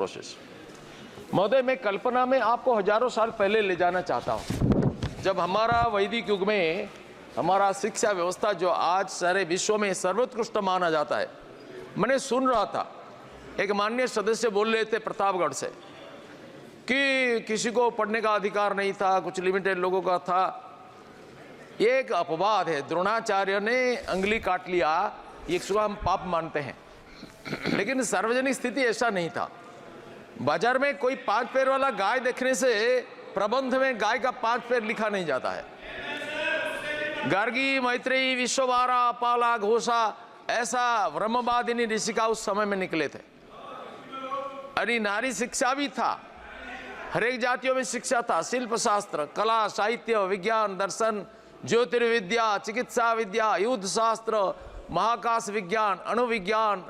Process. महोदय, मैं कल्पना में आपको हजारों साल पहले ले जाना चाहता हूँ, जब हमारा वैदिक युग में हमारा शिक्षा व्यवस्था जो आज सारे विश्व में सर्वोत्कृष्ट माना जाता है। मैंने सुन रहा था, एक माननीय सदस्य बोल रहे थे प्रतापगढ़ से कि किसी को पढ़ने का अधिकार नहीं था, कुछ लिमिटेड लोगों का था। ये एक अपवाद है। द्रोणाचार्य ने अंगुली काट लिया, ये हम पाप मानते हैं, लेकिन सार्वजनिक स्थिति ऐसा नहीं था। बाजार में कोई 5 पैर वाला गाय देखने से प्रबंध में गाय का 5 पैर लिखा नहीं जाता है। गार्गी, मैत्रेयी, विश्ववारा, अपाला, घोषा, ऐसा ब्रह्मवादिनी ऋषिका उस समय में निकले थे। अरे नारी शिक्षा भी था, हर एक जातियों में शिक्षा था। शिल्प शास्त्र, कला, साहित्य, विज्ञान, दर्शन, ज्योतिर्विद्या, चिकित्सा विद्या, युद्ध शास्त्र, महाकाश विज्ञान, अणुविज्ञान,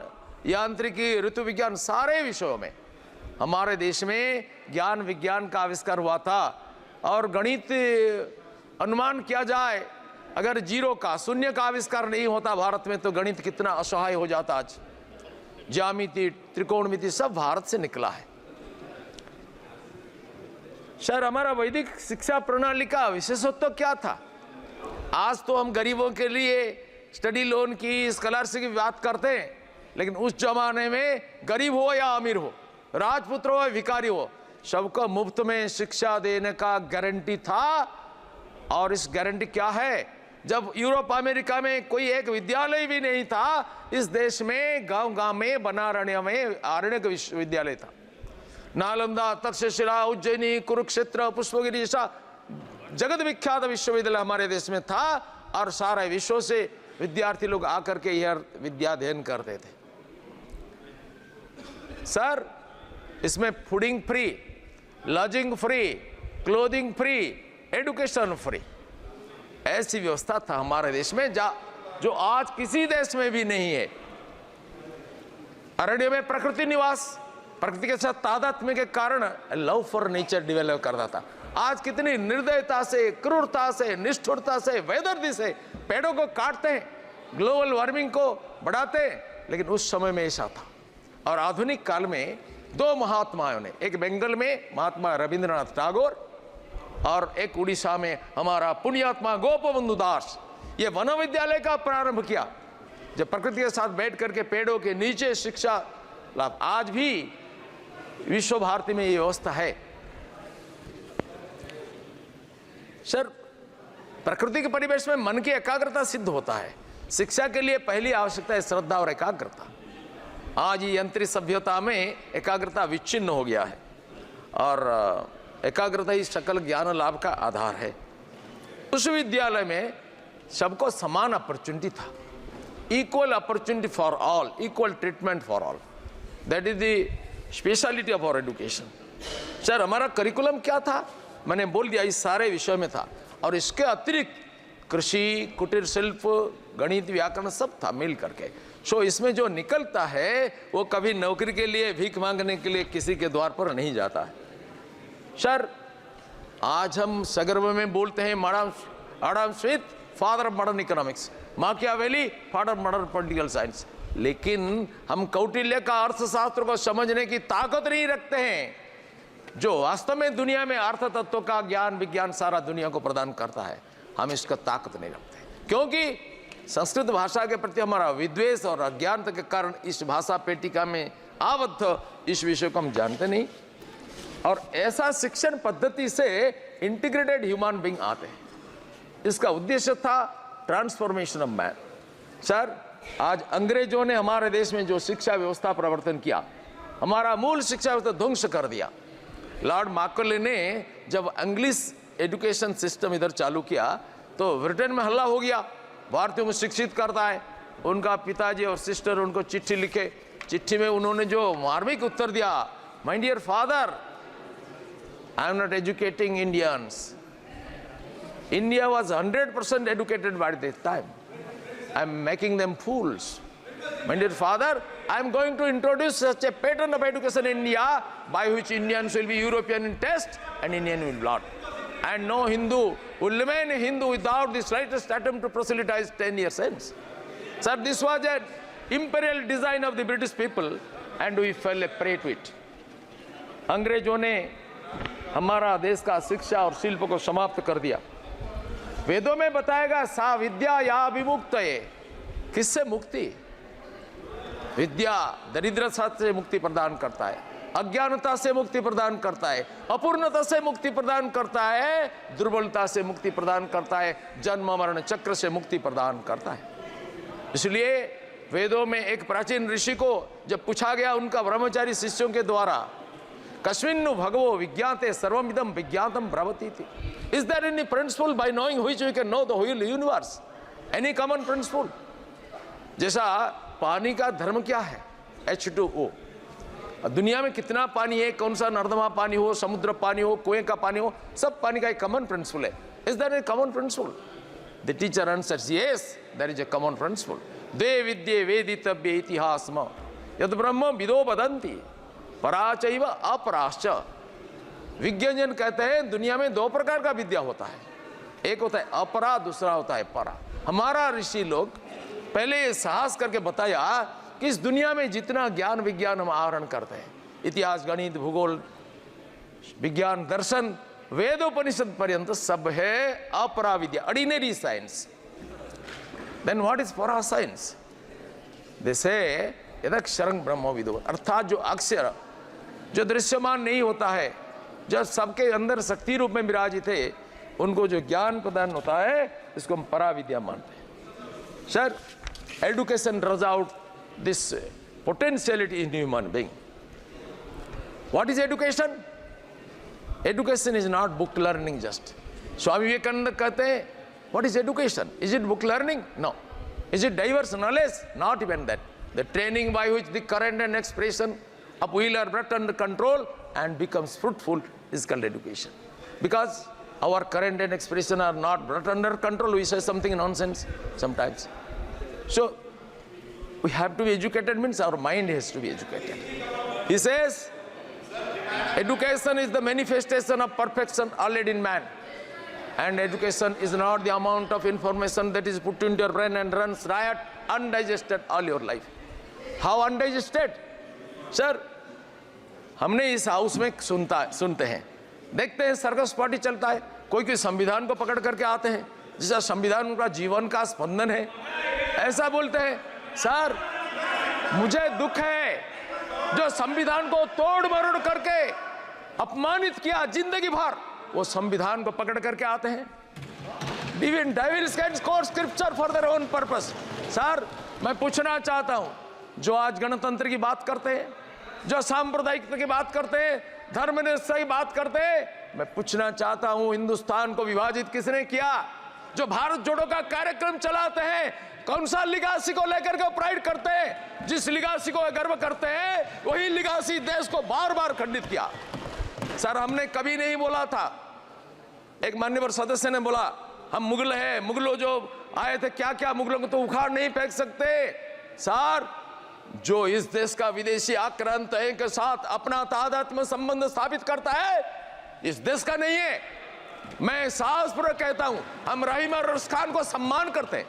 यांत्रिकी, ऋतु विज्ञान, सारे विषयों में हमारे देश में ज्ञान विज्ञान का आविष्कार हुआ था। और गणित, अनुमान किया जाए, अगर जीरो का, शून्य का आविष्कार नहीं होता भारत में तो गणित कितना असहाय हो जाता। आज ज्यामिति, त्रिकोणमिति सब भारत से निकला है। सर, हमारा वैदिक शिक्षा प्रणाली का विशेषत्व क्या था? आज तो हम गरीबों के लिए स्टडी लोन की, स्कॉलरशिप की बात करते हैं, लेकिन उस जमाने में गरीब हो या अमीर हो, राजपुत्र हो या भिखारी हो, सबको मुफ्त में शिक्षा देने का गारंटी था। और इस गारंटी क्या है? जब यूरोप अमेरिका में कोई एक विद्यालय भी नहीं था, इस देश में गांव-गांव में, बनारण्य में आरण्यक विश्वविद्यालय था। नालंदा, तक्षशिला, उज्जैनी, कुरुक्षेत्र, पुष्पगिरी जैसा जगत विख्यात विश्वविद्यालय हमारे देश में था। और सारे विश्व से विद्यार्थी लोग आकर के यह विद्या अध्ययन करते थे। सर, इसमें fooding free, lodging free, clothing free, education free, ऐसी व्यवस्था था हमारे देश में जो आज किसी देश में भी नहीं है। अरण्य में प्रकृति निवास, प्रकृति के साथ तादात्म्य के कारण लव फॉर नेचर डेवलप करता था। आज कितनी निर्दयता से, क्रूरता से, निष्ठुरता से, बेदर्दी से पेड़ों को काटते हैं, ग्लोबल वार्मिंग को बढ़ाते हैं, लेकिन उस समय में ऐसा था। और आधुनिक काल में 2 महात्माओं ने, एक बंगाल में महात्मा रविंद्रनाथ टैगोर और एक उड़ीसा में हमारा पुण्यात्मा गोपबंधु दास, ये वन विद्यालय का प्रारंभ किया, जब प्रकृति के साथ बैठ करके पेड़ों के नीचे शिक्षा लाभ। आज भी विश्व भारती में ये व्यवस्था है। सर, प्रकृति के परिवेश में मन की एकाग्रता सिद्ध होता है। शिक्षा के लिए पहली आवश्यकता है श्रद्धा और एकाग्रता। आज ये यंत्रित सभ्यता में एकाग्रता विच्छिन्न हो गया है, और एकाग्रता ही सकल ज्ञान लाभ का आधार है। उस विद्यालय में सबको समान अपॉर्चुनिटी था, equal opportunity for all, equal treatment for all. That is the speciality of our education. Sir, हमारा करिकुलम क्या था? मैंने बोल दिया, इस सारे विषय में था। और इसके अतिरिक्त कृषि, कुटीर शिल्प, गणित, व्याकरण सब था मिल करके। सो इसमें जो निकलता है वो कभी नौकरी के लिए, भीख मांगने के लिए किसी के द्वार पर नहीं जाता है। सर, आज हम सगर्भ में बोलते हैं Adam Smith father of modern economics, माकियावेली father of modern political science, लेकिन हम कौटिल्य का अर्थशास्त्र को समझने की ताकत नहीं रखते हैं, जो वास्तव में दुनिया में अर्थ तत्व का ज्ञान विज्ञान सारा दुनिया को प्रदान करता है। हम इसका ताकत नहीं रखते, क्योंकि संस्कृत भाषा के प्रति हमारा विद्वेष और अज्ञानता के कारण इस भाषा पेटिका में आबद्ध इस विषय को हम जानते नहीं। और ऐसा शिक्षण पद्धति से इंटीग्रेटेड ह्यूमन बीइंग आते हैं। इसका उद्देश्य था ट्रांसफॉर्मेशन ऑफ मैन। सर, आज अंग्रेजों ने हमारे देश में जो शिक्षा व्यवस्था प्रवर्तन किया, हमारा मूल शिक्षा व्यवस्था ध्वंस कर दिया। लॉर्ड मैकॉले ने जब इंग्लिश एजुकेशन सिस्टम इधर चालू किया तो ब्रिटेन में हल्ला हो गया, भारतीयों को शिक्षित करता है। उनका पिताजी और सिस्टर उनको चिट्ठी लिखे, चिट्ठी में उन्होंने जो मार्मिक उत्तर दिया, my dear father, I am not educating Indians. India was 100% educated by this time. I am making them fools. My dear father, I am going to introduce such a pattern of education in India by which Indians will be European in taste and Indian will not. And no Hindu will remain a Hindu without the slightest attempt to proselytize 10 years hence. Sir, this was an imperial design of the British people and we fell a prey to it. अंग्रेजों ने हमारा देश का शिक्षा और शिल्प को समाप्त कर दिया। वेदों में बताएगा सा विद्या या विमुक्त है, किससे मुक्ति? विद्या दरिद्रता से मुक्ति प्रदान करता है, अज्ञानता से मुक्ति प्रदान करता है, अपूर्णता से मुक्ति प्रदान करता है, दुर्बलता से मुक्ति प्रदान करता है, जन्म मरण चक्र से मुक्ति प्रदान करता है। इसलिए वेदों में एक प्राचीन ऋषि को जब पूछा गया उनका ब्रह्मचारी शिष्यों के द्वारा, कस्मिन्नु भगवो विज्ञाते सर्वमिदं विज्ञातम ब्रवती थी, is there any principle by knowing which we can know the whole universe? Any common principle? जैसा पानी का धर्म क्या है, H2O। दुनिया में कितना पानी है, कौन सा नर्दमा पानी हो, समुद्र पानी हो, कुएं का पानी हो, सब पानी का एक कॉमन प्रिंसिपल है। Is there a common principle? The teacher answers yes, there is a common principle. दे विद्ये वेदितव्ये इतिहासम यद ब्रह्म विदो वदन्ति पराचैव अपराश्च। विज्ञानजन कहते हैं दुनिया में दो प्रकार का विद्या होता है, एक होता है अपरा, दूसरा होता है परा। हमारा ऋषि लोग पहले साहस करके बताया कि इस दुनिया में जितना ज्ञान विज्ञान हम आहरण करते हैं, इतिहास, गणित, भूगोल, विज्ञान, दर्शन, वेदोपनिषद पर्यंत सब है अपरा विद्या, ordinary science. Then what is परा साइंस? दे से यदक्षरं ब्रह्मविदो, अर्थात जो अक्षर, जो दृश्यमान नहीं होता है, जो सबके अंदर शक्ति रूप में विराजित है, उनको जो ज्ञान प्रदान होता है, इसको हम परा विद्या मानते हैं। Sir, education draws out this potentiality in human being. What is education? Education is not book learning just. Swami Vivekananda कहते हैं, what is education? Is it book learning? No. Is it diverse knowledge? Not even that. The training by which the current and expression of will are brought under control and becomes fruitful is called education. Because our current and expression are not brought under control, we say something nonsense sometimes. So we have to be educated, means our mind has to be educated. He says education is the manifestation of perfection already in man, and education is not the amount of information that is put into your brain and runs riot undigested all your life. How undigested? Sir, हमने इस house में सुनते हैं, देखते हैं circus party चलता है, कोई संविधान को पकड़ करके आते हैं, जिसका संविधान उनका जीवन का स्पंदन है, ऐसा बोलते हैं। सर, मुझे दुख है जो संविधान को तोड़ मरोड़ करके अपमानित किया जिंदगी भर, वो संविधान को पकड़ करके आते हैं। Even devils can quote scripture for their own purpose. Sir, मैं पूछना चाहता हूं, जो आज गणतंत्र की बात करते हैं, जो सांप्रदायिकता की बात करते हैं, धर्मनिरपेक्षता की बात करते हैं, मैं पूछना चाहता हूं, हिंदुस्तान को विभाजित किसने किया? जो भारत जोड़ो का कार्यक्रम चलाते हैं, कौन सा लिगासी को लेकर के प्राइड करते हैं? जिस लिगासी को गर्व करते हैं, वही लिगासी देश को बार बार खंडित किया। सर, हमने कभी नहीं बोला था, एक माननीय सदस्य ने बोला हम मुगल हैं, मुगलों जो आए थे, क्या क्या मुगलों को तो उखाड़ नहीं फेंक सकते। सर, जो इस देश का विदेशी आक्रांत है के साथ अपना तादात्म्य संबंध स्थापित करता है, इस देश का नहीं है। मैं साहसपूर्वक कहता हूं, हम रहीम और रस खान को सम्मान करते हैं,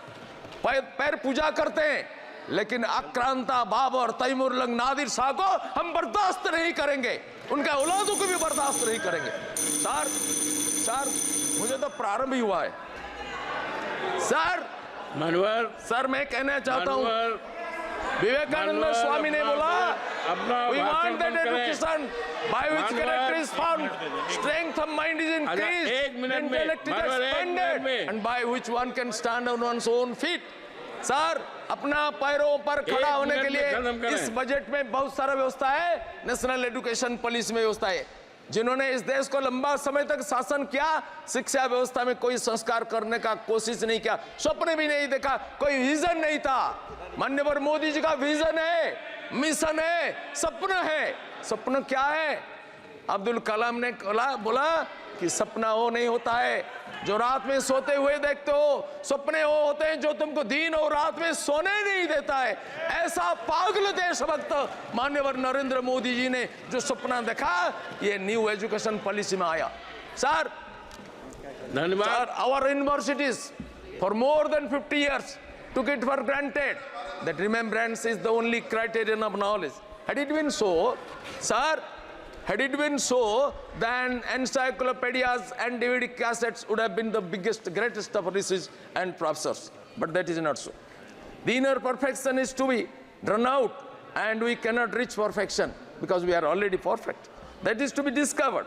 पैर पूजा करते हैं, लेकिन आक्रांता बाबर और तैमूर लंग नादिर शाह को हम बर्दाश्त नहीं करेंगे, उनके औलादों को भी बर्दाश्त नहीं करेंगे। सर, मुझे तो प्रारंभ ही हुआ है। सर मनोहर, सर, मैं कहना चाहता हूं, विवेकानंद स्वामी ने बोला, we want that education by which character is found, strength of mind is increased, intellect is expanded, and by which one can stand on one's own feet. Sir, अपना पैरों पर खड़ा होने के लिए इस बजट में बहुत सारा व्यवस्था है, नेशनल एजुकेशन पॉलिसी में व्यवस्था है। जिन्होंने इस देश को लंबा समय तक शासन किया, शिक्षा व्यवस्था में कोई संस्कार करने का कोशिश नहीं किया, स्वप्न भी नहीं देखा, कोई विजन नहीं था। माननीय मोदी जी का विजन है, मिशन है, सपना है। सपना क्या है? अब्दुल कलाम ने बोला कि सपना वो नहीं होता है जो रात में सोते हुए देखते हो, सपने वो होते हैं जो तुमको दिन और रात में सोने नहीं देता है। ऐसा पागल देशभक्त माननीय नरेंद्र मोदी जी ने जो सपना देखा, ये न्यू एजुकेशन पॉलिसी में आया। सर, धन्यवाद। Our universities for more than 50 years took it for granted that remembrance is the only criterion of knowledge. Had it been so, sir, Had it been so, then encyclopedias and DVD cassettes would have been the biggest, greatest of research and professors. But that is not so. The inner perfection is to be drawn out, and we cannot reach perfection because we are already perfect. That is to be discovered.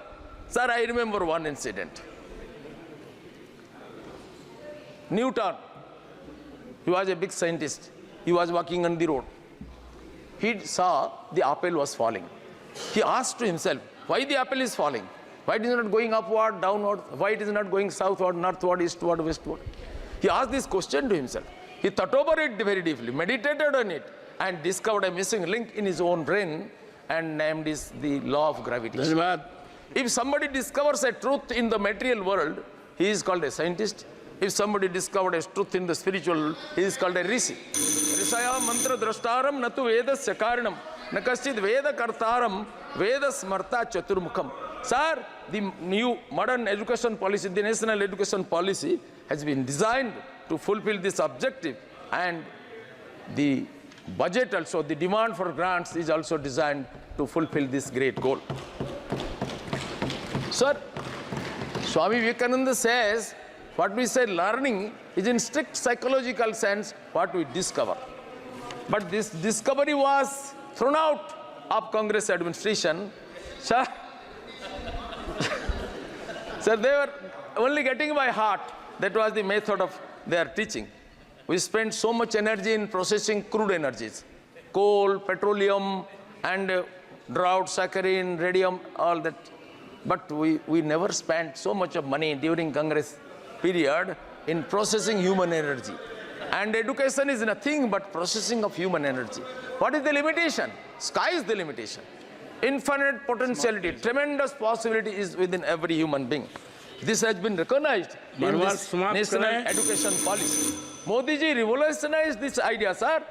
Sir, I remember one incident. Newton, he was a big scientist. He was walking on the road. He saw the apple was falling. He asked to himself, why the apple is falling? Why it is not going upward, downward? Why it is not going southward, northward, eastward, westward? He asked this question to himself. He thought over it very deeply, meditated on it, and discovered a missing link in his own brain and named this the law of gravity. धन्यवाद. If somebody discovers a truth in the material world, he is called a scientist. If somebody discovered a truth in the spiritual world, he is called a rishi. Rishaya mantra drashtaram natu vedasya karanam nakaschid veda kartaram veda smarta chaturmukham. Sir, the new modern education policy, the national education policy has been designed to fulfill this objective, and the budget also, the demand for grants is also designed to fulfill this great goal. Sir, Swami Vivekananda says, what we say learning is in strict psychological sense what we discover. But this discovery was thrown out of Congress administration. Sir, sir, they were only getting by heart. That was the method of their teaching. We spent so much energy in processing crude energies, coal, petroleum, and drought, saccharine, radium, all that. But we never spent so much of money during Congress period in processing human energy. And education is nothing but processing of human energy. What is the limitation? Sky is the limitation. Infinite potentiality, tremendous possibility is within every human being. This has been recognized in this national education policy. Modi ji revolutionized this idea, sir.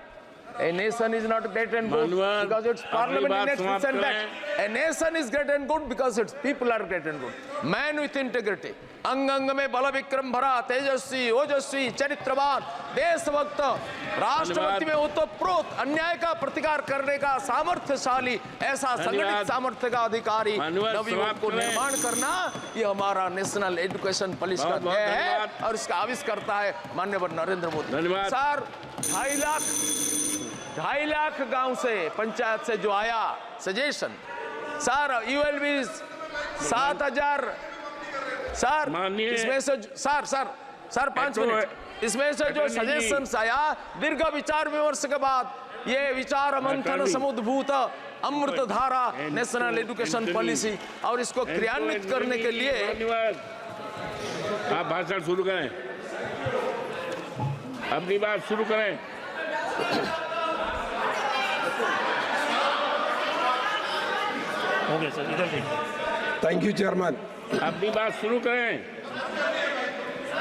A nation is not great and good because its parliament enacts this and that. A nation is great and good because its people are great and good. Man with integrity. अंग अंग में बल विक्रम भरा तेजस्वी ओजस्वी चरित्रवान देशभक्त राष्ट्रभक्ति में ओतप्रोत अन्याय का प्रतिकार करने का सामर्थ्यशाली ऐसा संगठित सामर्थ्य का अधिकारी नवयुवक को निर्माण करना ये हमारा नेशनल एजुकेशन पॉलिसी का ध्येय है और इसका आविष्कर्ता है माननीय नरेंद्र मोदी। सर 2.5 लाख गांव से पंचायत से जो आया सजेशन सर यूएलबी 7,000 सर इसमें से सर 5 मिनट इसमें से जो सजेशंस आया दीर्घ विचार विमर्श के बाद ये विचार मंथन समुद्भूत अमृत धारा नेशनल एजुकेशन पॉलिसी और इसको क्रियान्वित करने के लिए आप भाषण शुरू करें, अपनी बात शुरू करें। ओके सर, इधर देखिए। Thank you chairman. अपनी बात शुरू करें।